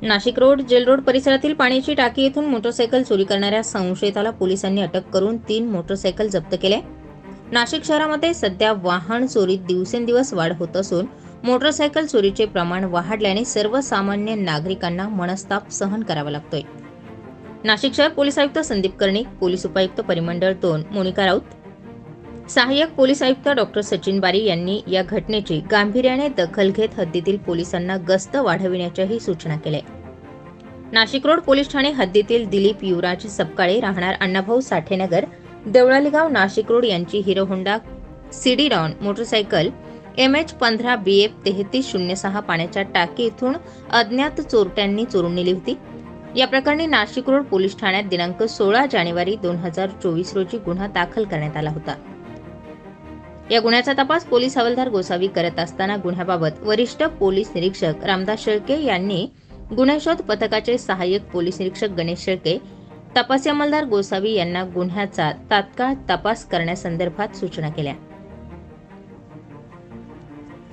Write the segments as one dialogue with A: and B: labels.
A: Nashik road gel road परिसरातील पाण्याची टाकी येथून मोटरसायकल चोरी करणाऱ्या संशयिताला पोलिसांनी अटक करून 3 मोटरसायकल जप्त केल्या. नाशिक शहरामध्ये सध्या वाहन चोरीत दिवसेंदिवस वाढ होत असून मोटरसायकल चोरीचे प्रमाण वाढल्याने सर्वसामान्य नागरिकांना मनस्ताप सहन करावा लागतोय. नाशिक शहर पोलीस आयुक्त संदीप कर्णिक, पोलीस उपायुक्त परिमंडळ 2 मोनिका राऊत, सहाय्यक पोलीस आयुक्त डॉक्टर सचिन बारी यांनी या घटनेची गांभीर्याने दखल घेत हद्दीतील पोलिसांना गस्त वाढविण्याच्याही सूचना केल्या. नाशिक रोड पोलीस ठाणे हद्दीतील दिलीप युवराज सपकाळे राहणार अण्णाभाऊ साठेनगर, देवळालीगाव, नाशिक रोड यांची Hero Honda CD Dawn motorcycle MH15 BF 3306 पाण्याच्या टाकी इथून अज्ञात चोरट्यांनी चोरून नेली होती. या प्रकरणी नाशिक रोड पोलीस ठाण्यात दिनांक 16 जानेवारी 2024 रोजी गुन्हा दाखल करण्यात आला होता. या गुन्ह्याचा तपास पोलीस हवालदार गोसावी करत असताना गुन्ह्याबाबत वरिष्ठ पोलीस निरीक्षक रामदास शेळके यांनी गुन्हेशोध पथकाचे सहाय्यक पोलीस निरीक्षक गणेश शेळके, तपासी अंमलदार गोसावी यांना गुन्ह्याचा तात्काळ तपास करण्यासंदर्भात सूचना केल्या.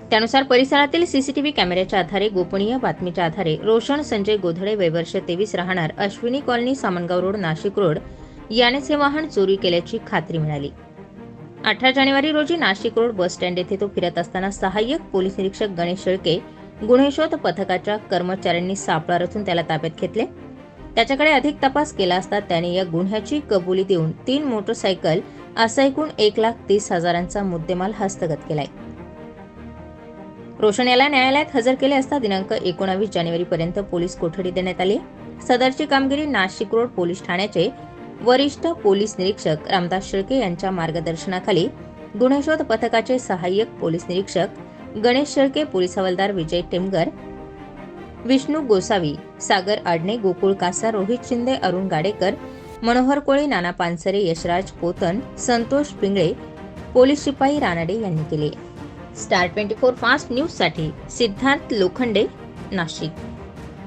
A: त्यानुसार परिसरातील सीसीटीव्ही कॅमेऱ्याच्या आधारे गोपनीय बातमीच्या आधारे रोशन संजय गोधडे वय वर्ष 23 राहणार Ashwini colony Samangaon road Nashik road यानेच हे वाहन चोरी केल्याची खात्री मिळाली. 18 जानेवारी रोजी नाशिक रोड बस स्टँड येथे तो फिरत असताना सहाय्यक पोलीस निरीक्षक गणेश शेळके गुन्हेशोध पथकाच्या कर्मचाऱ्यांनी सापळा रचून त्याला ताब्यात घेतले. त्याच्याकडे अधिक तपास केला असता त्याने या गुन्ह्याची कबुली देऊन 3 मोटरसायकल असा एकूण 1,30,000चा मुद्देमाल हस्तगत केलाय. रोशन याला न्यायालयात हजर केले असता दिनांक 19 जानेवारी पर्यंत पोलीस कोठडी देण्यात आली. सदरची कामगिरी नाशिक रोड पोलीस ठाण्याचे वरिष्ठ पोलीस निरीक्षक रामदास शेळके यांच्या मार्गदर्शनाखाली गुन्हेशोध पथकाचे सहाय्यक पोलीस निरीक्षक गणेश शेळके, पोलीस हवालदार विजय टेमगर, विष्णू गोसावी, सागर आडणे, गोकुळ कासा, रोहित शिंदे, अरुण गाडेकर, मनोहर कोळी, नाना पानसरे, यशराज पोतन, संतोष पिंगळे, पोलीस शिपाई रानडे यांनी केले. स्टार 24 फास्ट न्यूज साठी सिद्धार्थ लोखंडे, नाशिक.